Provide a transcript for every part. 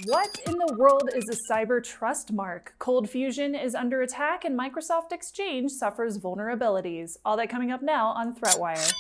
What in the world is a cyber trust mark? ColdFusion is under attack and Microsoft Exchange suffers vulnerabilities. All that coming up now on ThreatWire.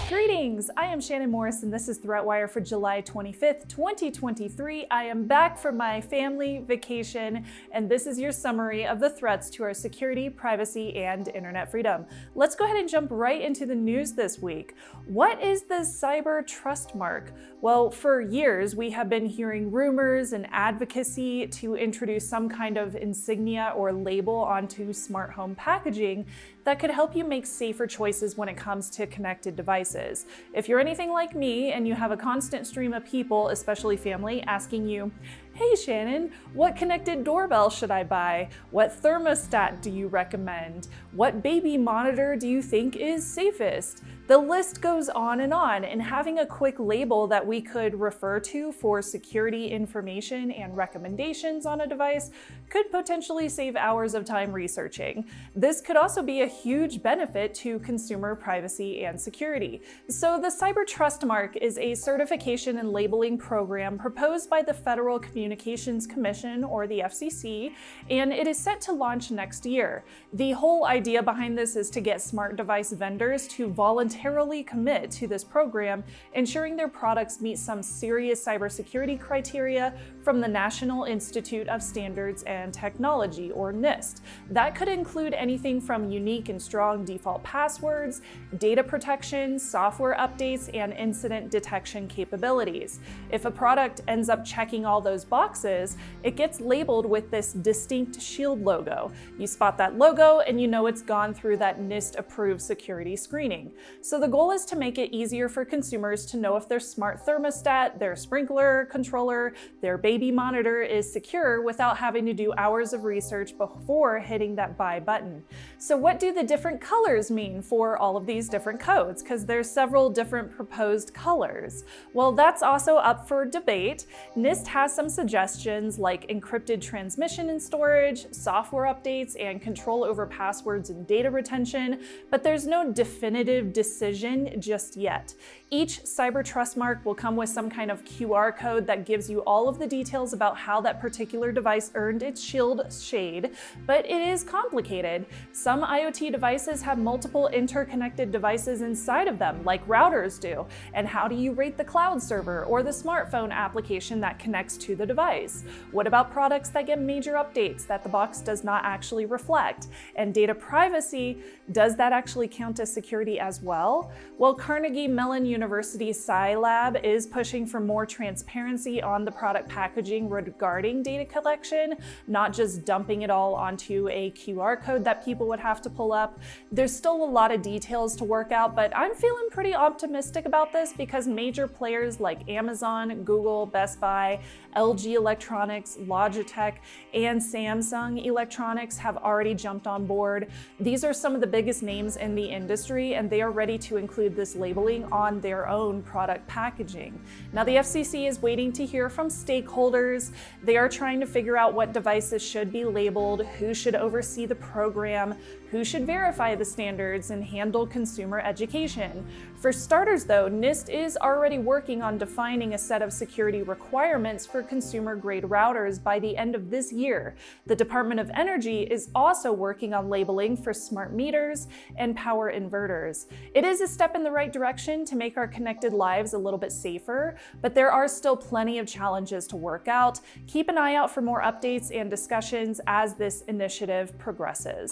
Greetings! I am Shannon Morse and this is ThreatWire for July 25th, 2023. I am back from my family vacation and this is your summary of the threats to our security, privacy, and internet freedom. Let's go ahead and jump right into the news this week. What is the cyber trust mark? Well, for years we have been hearing rumors and advocacy to introduce some kind of insignia or label onto smart home packaging that could help you make safer choices when it comes to connected devices. If you're anything like me and you have a constant stream of people, especially family, asking you, "Hey Shannon, what connected doorbell should I buy? What thermostat do you recommend? What baby monitor do you think is safest?" The list goes on, and having a quick label that we could refer to for security information and recommendations on a device could potentially save hours of time researching. This could also be a huge benefit to consumer privacy and security. So the Cyber Trust Mark is a certification and labeling program proposed by the Federal Communications Commission, or the FCC, and it is set to launch next year. The whole idea behind this is to get smart device vendors to voluntarily commit to this program, ensuring their products meet some serious cybersecurity criteria from the National Institute of Standards and Technology, or NIST. That could include anything from unique and strong default passwords, data protection, software updates, and incident detection capabilities. If a product ends up checking all those boxes, it gets labeled with this distinct shield logo. You spot that logo and you know it's gone through that NIST-approved security screening. So the goal is to make it easier for consumers to know if their smart thermostat, their sprinkler controller, their baby monitor is secure without having to do hours of research before hitting that buy button. So what do the different colors mean for all of these different codes? Because there's several different proposed colors. Well, that's also up for debate. NIST has some suggestions like encrypted transmission and storage, software updates, and control over passwords and data retention, but there's no definitive decision just yet. Each cyber trust mark will come with some kind of QR code that gives you all of the details about how that particular device earned its shield shade, but it is complicated. Some IoT devices have multiple interconnected devices inside of them, like routers do. And how do you rate the cloud server or the smartphone application that connects to the device? What about products that get major updates that the box does not actually reflect? And data privacy, does that actually count as security as well? Well, Carnegie Mellon University SciLab is pushing for more transparency on the product packaging regarding data collection, not just dumping it all onto a QR code that people would have to pull up. There's still a lot of details to work out, but I'm feeling pretty optimistic about this because major players like Amazon, Google, Best Buy, LG Electronics, Logitech, and Samsung Electronics have already jumped on board. These are some of the biggest names in the industry, and they are ready to include this labeling on their own product packaging. Now, the FCC is waiting to hear from stakeholders. They are trying to figure out what devices should be labeled, who should oversee the program, who should verify the standards, and handle consumer education. For starters, though, NIST is already working on defining a set of security requirements for consumer-grade routers by the end of this year. The Department of Energy is also working on labeling for smart meters and power inverters. It is a step in the right direction to make our connected lives a little bit safer, but there are still plenty of challenges to work out. Keep an eye out for more updates and discussions as this initiative progresses.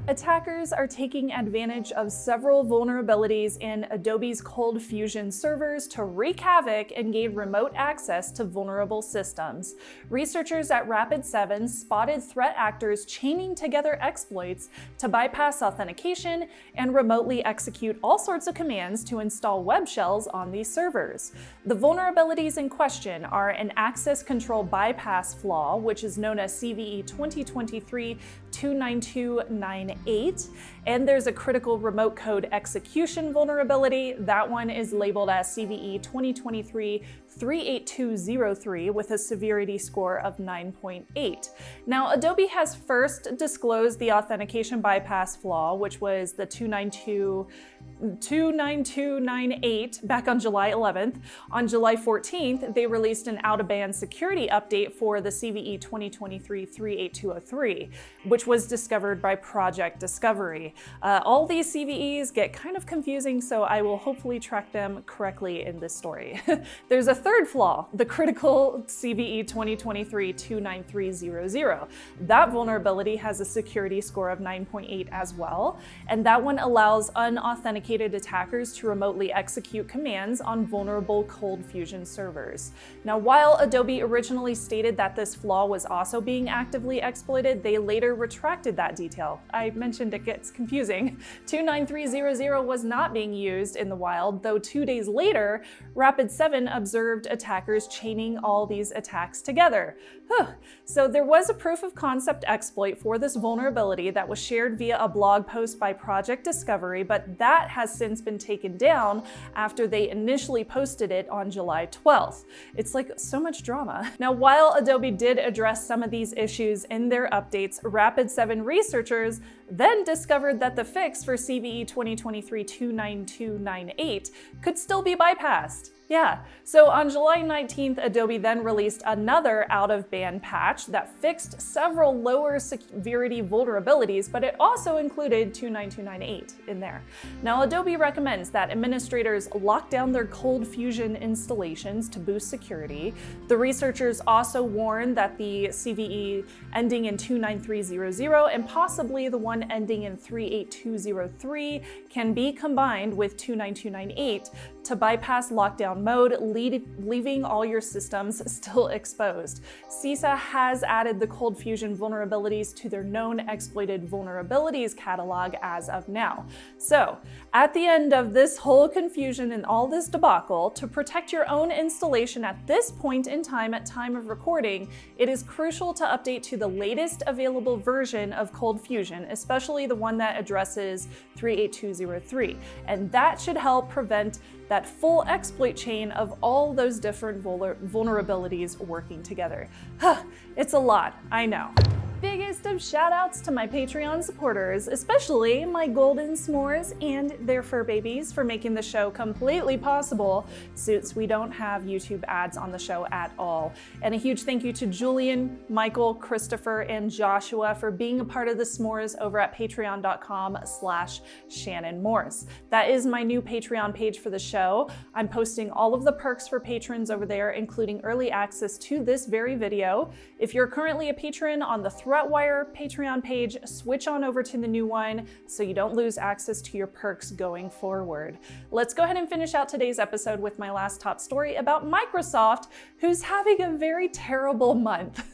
Attackers are taking advantage of several vulnerabilities in Adobe's ColdFusion servers to wreak havoc and gain remote access to vulnerable systems. Researchers at Rapid7 spotted threat actors chaining together exploits to bypass authentication and remotely execute all sorts of commands to install web shells on these servers. The vulnerabilities in question are an access control bypass flaw, which is known as CVE 2023-29298, And there's a critical remote code execution vulnerability. That one is labeled as CVE 2023-38203 with a severity score of 9.8. Now, Adobe has first disclosed the authentication bypass flaw, which was the 29298 back on July 11th. On July 14th, they released an out-of-band security update for the CVE 2023-38203, which was discovered by Project Discovery. All these CVEs get kind of confusing, so I will hopefully track them correctly in this story. There's a third flaw, the critical CVE 2023-29300. That vulnerability has a security score of 9.8 as well, and that one allows unauthenticated attackers to remotely execute commands on vulnerable ColdFusion servers. Now, while Adobe originally stated that this flaw was also being actively exploited, they later retracted that detail. I mentioned it gets confusing. 29300 was not being used in the wild, though 2 days later, Rapid7 observed attackers chaining all these attacks together. So there was a proof of concept exploit for this vulnerability that was shared via a blog post by Project Discovery, but that has since been taken down after they initially posted it on July 12th. It's like so much drama. Now, while Adobe did address some of these issues in their updates, Rapid7 researchers then discovered that the fix for CVE 2023-29298 could still be bypassed. Yeah, so on July 19th, Adobe then released another out-of-band patch that fixed several lower severity vulnerabilities, but it also included 29298 in there. Now, Adobe recommends that administrators lock down their ColdFusion installations to boost security. The researchers also warn that the CVE ending in 29300 and possibly the one ending in 38203 can be combined with 29298 to bypass lockdown mode, leaving all your systems still exposed. CISA has added the ColdFusion vulnerabilities to their known exploited vulnerabilities catalog as of now. So, at the end of this whole confusion and all this debacle, to protect your own installation at this point in time, at time of recording, it is crucial to update to the latest available version of ColdFusion, especially the one that addresses 38203. And that should help prevent that full exploit chain of all those different vulnerabilities working together. It's a lot, I know. Biggest of shout outs to my Patreon supporters, especially my golden s'mores and their fur babies for making the show completely possible since we don't have YouTube ads on the show at all. And a huge thank you to Julian, Michael, Christopher, and Joshua for being a part of the s'mores over at patreon.com/Shannon Morse. That is my new Patreon page for the show. I'm posting all of the perks for patrons over there, including early access to this very video. If you're currently a patron on the ThreatWire Patreon page, switch on over to the new one so you don't lose access to your perks going forward. Let's go ahead and finish out today's episode with my last top story about Microsoft, who's having a very terrible month.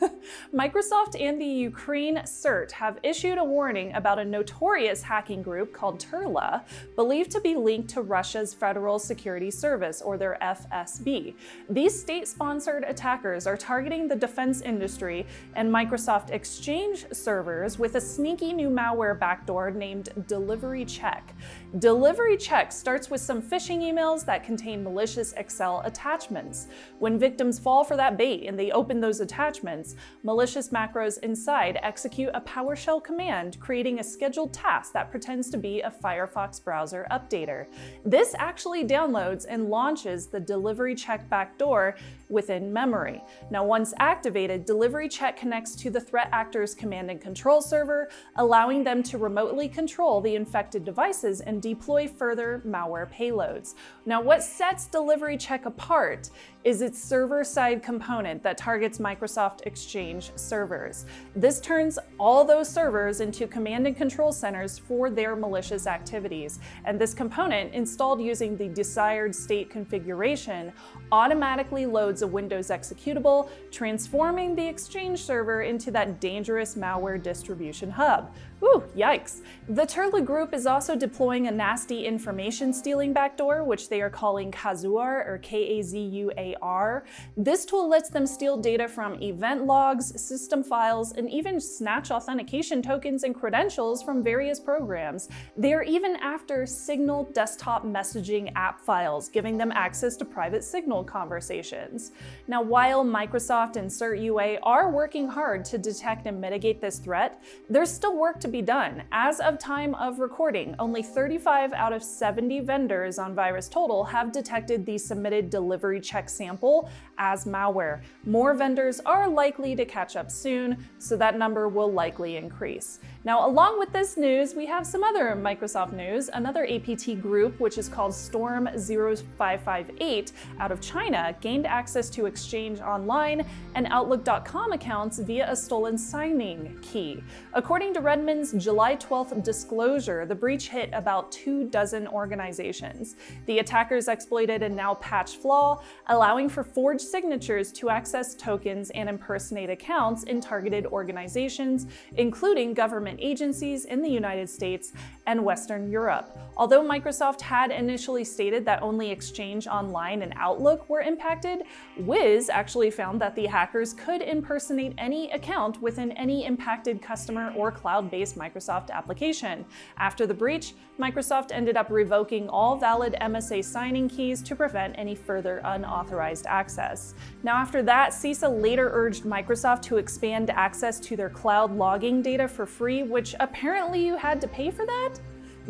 Microsoft and the Ukraine CERT have issued a warning about a notorious hacking group called Turla, believed to be linked to Russia's Federal Security Service, or their FSB. These state-sponsored attackers are targeting the defense industry and Microsoft Exchange servers with a sneaky new malware backdoor named Delivery Check. Delivery Check starts with some phishing emails that contain malicious Excel attachments. When victims fall for that bait and they open those attachments, malicious macros inside execute a PowerShell command, creating a scheduled task that pretends to be a Firefox browser updater. This actually downloads and launches the Delivery Check backdoor within memory. Now, once activated, Delivery Check connects to the threat actor's command and control server, allowing them to remotely control the infected devices and deploy further malware payloads. Now, what sets Delivery Check apart is its server-side component that targets Microsoft Exchange servers. This turns all those servers into command and control centers for their malicious activities. And this component, installed using the desired state configuration, automatically loads a Windows executable, transforming the Exchange server into that dangerous malware malware distribution hub. Ooh, yikes. The Turla Group is also deploying a nasty information stealing backdoor, which they are calling Kazuar, or Kazuar. This tool lets them steal data from event logs, system files, and even snatch authentication tokens and credentials from various programs. They are even after Signal desktop messaging app files, giving them access to private Signal conversations. Now, while Microsoft and CertUA are working hard to detect and mitigate this threat, there's still work to be done. As of time of recording, only 35 out of 70 vendors on VirusTotal have detected the submitted delivery check sample as malware. More vendors are likely to catch up soon, so that number will likely increase. Now, along with this news, we have some other Microsoft news. Another APT group, which is called Storm 0558 out of China, gained access to Exchange Online and Outlook.com accounts via a stolen signing key. According to Redmond's July 12th disclosure, the breach hit about 24 organizations. The attackers exploited a now patched flaw, allowing for forged signatures to access tokens and impersonate accounts in targeted organizations, including government agencies in the United States and Western Europe. Although Microsoft had initially stated that only Exchange Online and Outlook were impacted, Wiz actually found that the hackers could impersonate any account within any impacted customer or cloud-based Microsoft application. After the breach, Microsoft ended up revoking all valid MSA signing keys to prevent any further unauthorized access. Now, after that, CISA later urged Microsoft to expand access to their cloud logging data for free, which apparently you had to pay for that?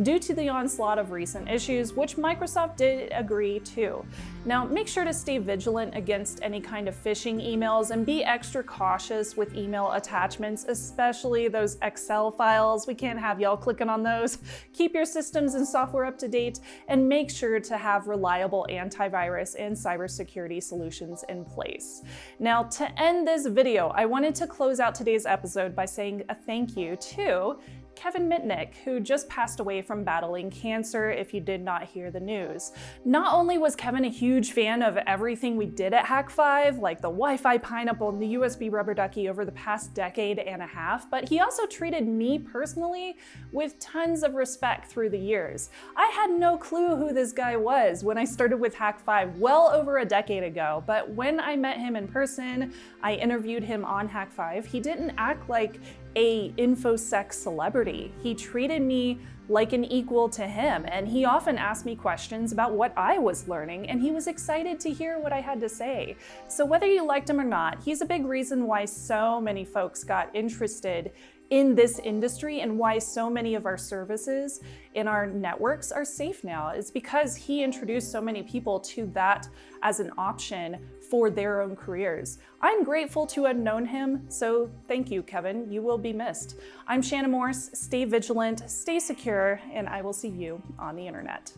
Due to the onslaught of recent issues, which Microsoft did agree to. Now, make sure to stay vigilant against any kind of phishing emails and be extra cautious with email attachments, especially those Excel files. We can't have y'all clicking on those. Keep your systems and software up to date, and make sure to have reliable antivirus and cybersecurity solutions in place. Now, to end this video, I wanted to close out today's episode by saying a thank you to Kevin Mitnick, who just passed away from battling cancer, if you did not hear the news. Not only was Kevin a huge fan of everything we did at Hack5, like the Wi-Fi pineapple and the USB rubber ducky over the past decade and a half, but he also treated me personally with tons of respect through the years. I had no clue who this guy was when I started with Hack5 well over a decade ago, but when I met him in person, I interviewed him on Hack5, he didn't act like a InfoSec celebrity. He treated me like an equal to him, and he often asked me questions about what I was learning, and he was excited to hear what I had to say. So whether you liked him or not, he's a big reason why so many folks got interested in this industry and why so many of our services in our networks are safe now. It's because he introduced so many people to that as an option for their own careers. I'm grateful to have known him, so thank you, Kevin. You will be missed. I'm Shannon Morse. Stay vigilant, stay secure, and I will see you on the internet.